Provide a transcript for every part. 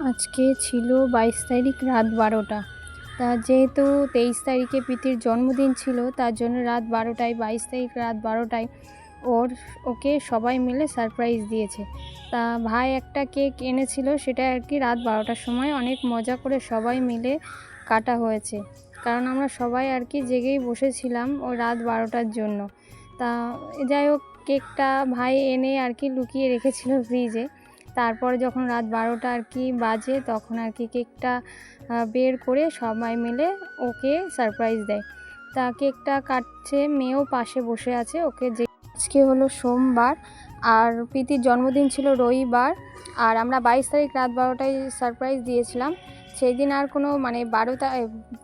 আজকে ছিল 22 তারিখ রাত 12টা। তা যেহেতু 23 তারিখে প্রীতির জন্মদিন ছিল, তার জন্য রাত 12টায় 22 তারিখ রাত 12টায় ওকে সবাই মিলে সারপ্রাইজ দিয়েছে। তা ভাই একটা কেক এনেছিল, সেটা আর কি রাত 12টার সময় অনেক মজা করে সবাই মিলে কাটা হয়েছে, কারণ আমরা সবাই আর কি জেগেই বসেছিলাম ওই রাত 12টার জন্য। তা যাই হোক, কেকটা ভাই এনে আর কি লুকিয়ে রেখেছিল ফ্রিজে। তারপরে যখন রাত 12টা আর কি বাজে, তখন আর কি কেকটা বের করে সবাই মিলে ওকে সারপ্রাইজ দেয়। তা কেকটা কাটছে, মেয়েও পাশে বসে আছে ওকে। যে আজকে হলো সোমবার আর প্রীতির জন্মদিন ছিল রবিবার, আর আমরা 22 তারিখ রাত 12টায় সারপ্রাইজ দিয়েছিলাম। সেই দিন আর কোনো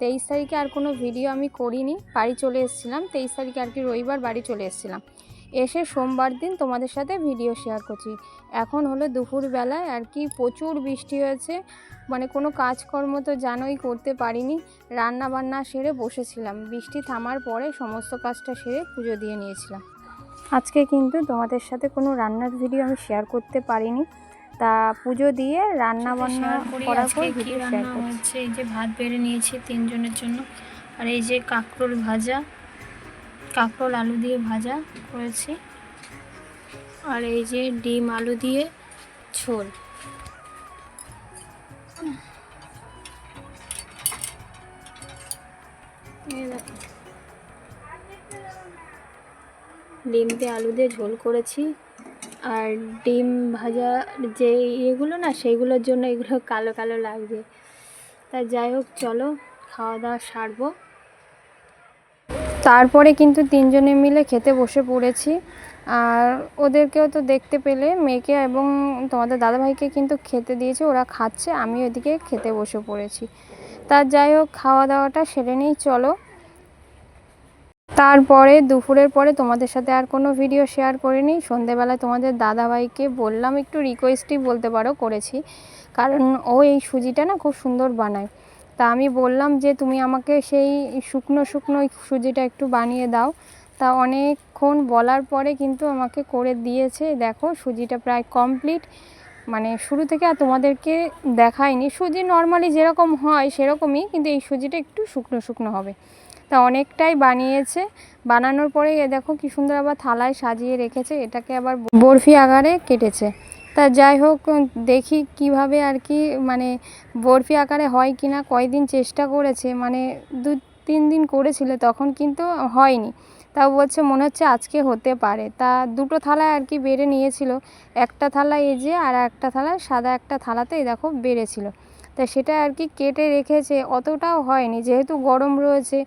23 তারিখে আর কোনো ভিডিও আমি করিনি, বাড়ি চলে এসেছিলাম। 23 তারিখে আর কি রবিবার বাড়ি চলে এসেছিলাম, এসে সোমবার দিন তোমাদের সাথে ভিডিও শেয়ার করছি। এখন হলো দুপুরবেলায় আর কি প্রচুর বৃষ্টি হয়েছে, মানে কোনো কাজকর্ম তো জানোই করতে পারিনি। রান্না বান্না সেরে বসেছিলাম, বৃষ্টি থামার পরে সমস্ত কাজটা সেরে পুজো দিয়ে নিয়েছিলাম। আজকে কিন্তু তোমাদের সাথে কোনো রান্নার ভিডিও আমি শেয়ার করতে পারিনি। তা পুজো দিয়ে রান্না বান্না করার পর ভিডিও শেয়ার করছি। এই যে ভাত বেড়ে নিয়েছি 3 জনের জন্য, আর এই যে কাঁকরোল ভাজা, কাঁকরোল আলু দিয়ে ভাজা করেছি, আর এই যে ডিম আলু দিয়ে ঝোল। ডিম দিয়ে আলু দিয়ে ঝোল করেছি, আর ডিম ভাজা যে ইয়েগুলো না, সেইগুলোর জন্য এগুলো কালো কালো লাগছে। তা যাই হোক, চলো খাওয়া দাওয়া সারবো। তারপরে কিন্তু 3 জনে মিলে খেতে বসে পড়েছি, আর ওদেরকেও তো দেখতে পেলে, মেয়েকে এবং তোমাদের দাদাভাইকে কিন্তু খেতে দিয়েছে, ওরা খাচ্ছে, আমি ওদিকে খেতে বসে পড়েছি। তা যাই হোক, খাওয়া দাওয়াটা সেরে নিই চলো। তারপরে দুপুরের পরে তোমাদের সাথে আর কোনো ভিডিও শেয়ার করিনি। সন্ধেবেলায় তোমাদের দাদাভাইকে বললাম, একটু রিকোয়েস্টই বলতে পারো করেছি, কারণ ও এই সুজিটা না খুব সুন্দর বানায়। তা আমি বললাম যে তুমি আমাকে সেই শুকনো শুকনো সুজিটা একটু বানিয়ে দাও। তা অনেকক্ষণ বলার পরে কিন্তু আমাকে করে দিয়েছে। দেখো সুজিটা প্রায় কমপ্লিট, মানে শুরু থেকে আর তোমাদেরকে দেখাইনি। সুজি নর্মালি যেরকম হয় সেরকমই, কিন্তু এই সুজিটা একটু শুকনো শুকনো হবে। তা অনেকটাই বানিয়েছে, বানানোর পরে এ দেখো কি সুন্দর আবার থালায় সাজিয়ে রেখেছে, এটাকে আবার বরফি আকারে কেটেছে। তা যাই হোক, দেখি কিভাবে আর কি মানে বরফি আকারে হয় কি না। কয়েকদিন চেষ্টা করেছে, মানে 2-3 দিন করেছিল, তখন কিন্তু হয়নি। তাও বলছে মনে হচ্ছে আজকে হতে পারে। তা দুটো থালায় আর কি বেড়ে নিয়েছিল, একটা থালায় এই যে, আর একটা থালায় সাদা একটা থালাতে এই দেখো বেড়েছিল। তা সেটা আর কি কেটে রেখেছে, অতটাও হয়নি, যেহেতু গরম রয়েছে,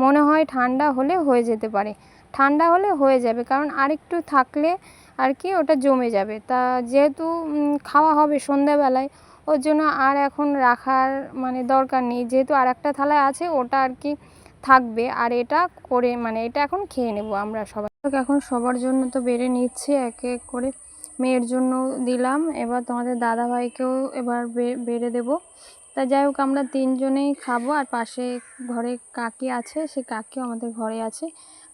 মনে হয় ঠান্ডা হলে হয়ে যেতে পারে। ঠান্ডা হলে হয়ে যাবে, কারণ আরেকটু থাকলে আর কি ওটা জমে যাবে। তা যেহেতু খাওয়া হবে সন্ধ্যাবেলায়, ওর জন্য আর এখন রাখার মানে দরকার নেই, যেহেতু আর একটা থালায় আছে, ওটা আর কি থাকবে। আর এটা করে মানে এটা এখন খেয়ে নেব আমরা সবাই। এখন সবার জন্য তো বেড়ে নিচ্ছি এক এক করে, মেয়ের জন্য দিলাম, এবার তোমাদের দাদাভাইকেও এবার বেড়ে দেবো। তা যাই হোক, আমরা 3 জনেই খাবো, আর পাশে ঘরে কাকি আছে, সে কাকিও আমাদের ঘরে আছে,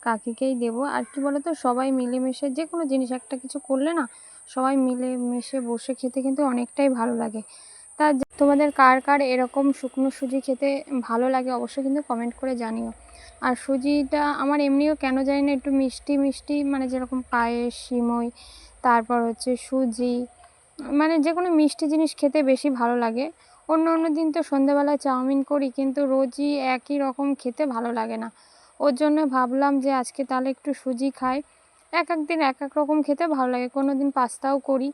কাকিকেই দেবো। আর কি বলো তো, সবাই মিলেমিশে যে কোনো জিনিস একটা কিছু করলে না, সবাই মিলেমিশে বসে খেতে কিন্তু অনেকটাই ভালো লাগে। তা তোমাদের কার কার এরকম শুকনো সুজি খেতে ভালো লাগে অবশ্যই কিন্তু কমেন্ট করে জানিও। আর সুজিটা আমার এমনিও কেন জানি না একটু মিষ্টি মিষ্টি, মানে যেরকম পায়েস, সিমই, তারপর হচ্ছে সুজি, মানে যে কোনো মিষ্টি জিনিস খেতে বেশি ভালো লাগে। অন্য অন্য দিন তো সন্ধ্যাবেলায় চাউমিন করি, কিন্তু রোজই একই রকম খেতে ভালো লাগে না। ওর জন্য ভাবলাম যে আজকে তাহলে একটু সুজি খাই। এক এক দিন এক এক রকম খেতে ভালো লাগে, কোনো দিন পাস্তাও করি।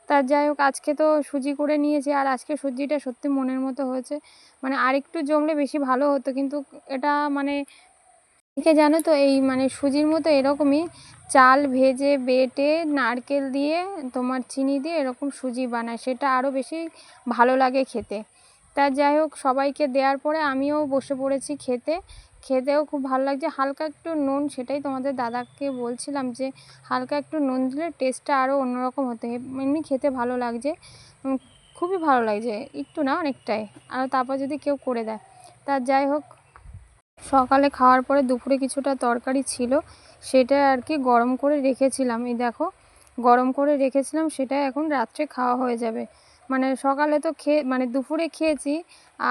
তা যাই হোক, আজকে তো সুজি করে নিয়েছি, আর আজকে সুজিটা সত্যি মনের মতো হয়েছে, মানে আরেকটু জমলে বেশি ভালো হতো, কিন্তু এটা মানে একে জানো তো, এই মানে সুজির মতো এরকমই চাল ভেজে বেটে নারকেল দিয়ে তোমার চিনি দিয়ে এরকম সুজি বানায়, সেটা আরও বেশি ভালো লাগে খেতে। তা যাই হোক, সবাইকে দেওয়ার পরে আমিও বসে পড়েছি খেতে, খেতেও খুব ভালো লাগছে। হালকা একটু নুন, সেটাই তোমাদের দাদাকে বলছিলাম যে হালকা একটু নুন দিলে টেস্টটা আরও অন্যরকম হতো, এমনি খেতে ভালো লাগছে, খুবই ভালো লাগছে, একটু না অনেকটাই। আর তারপর যদি কেউ করে দেয়। তা যাই হোক, সকালে খাওয়ার পরে দুপুরে কিছুটা তরকারি ছিল, সেটা আর কি গরম করে রেখেছিলাম, এই দেখো গরম করে রেখেছিলাম, সেটা এখন রাত্রে খাওয়া হয়ে যাবে। মানে সকালে তো মানে দুপুরে খেয়েছি,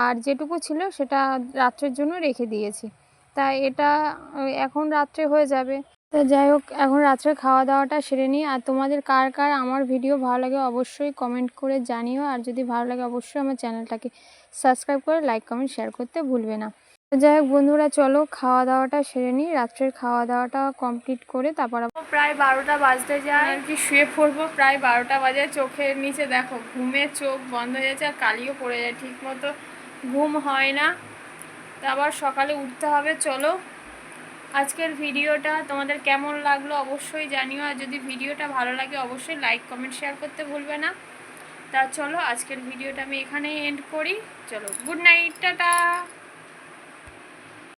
আর যেটুকু ছিল সেটা রাত্রের জন্য রেখে দিয়েছি। তা এটা এখন রাত্রে হয়ে যাবে। তো যাই হোক, এখন রাত্রে খাওয়া দাওয়াটা সেরে নিই। আর তোমাদের কার কার আমার ভিডিও ভালো লাগে অবশ্যই কমেন্ট করে জানিও, আর যদি ভালো লাগে অবশ্যই আমার চ্যানেলটাকে সাবস্ক্রাইব করে লাইক কমেন্ট শেয়ার করতে ভুলবে না। তো যাই হোক বন্ধুরা, চলো খাওয়া দাওয়াটা সেরে নিই। রাত্রের খাওয়া দাওয়াটা কমপ্লিট করে তারপর প্রায় 12টা বাজতে যায় আর কি, শুয়ে পড়বো। প্রায় 12টা বাজে, চোখের নিচে দেখো ঘুমে চোখ বন্ধ হয়ে যাচ্ছে, আর কালিও পড়ে যায়, ঠিক মতো ঘুম হয় না। তো আবার সকালে উঠতে হবে। চলো, আজকের ভিডিওটা তোমাদের কেমন লাগলো অবশ্যই জানিও, আর যদি ভিডিওটা ভালো লাগে অবশ্যই লাইক কমেন্ট শেয়ার করতে ভুলবে না। তা চলো, আজকের ভিডিওটা আমি এখানেই এন্ড করি। চলো, গুড নাইট, টাটা।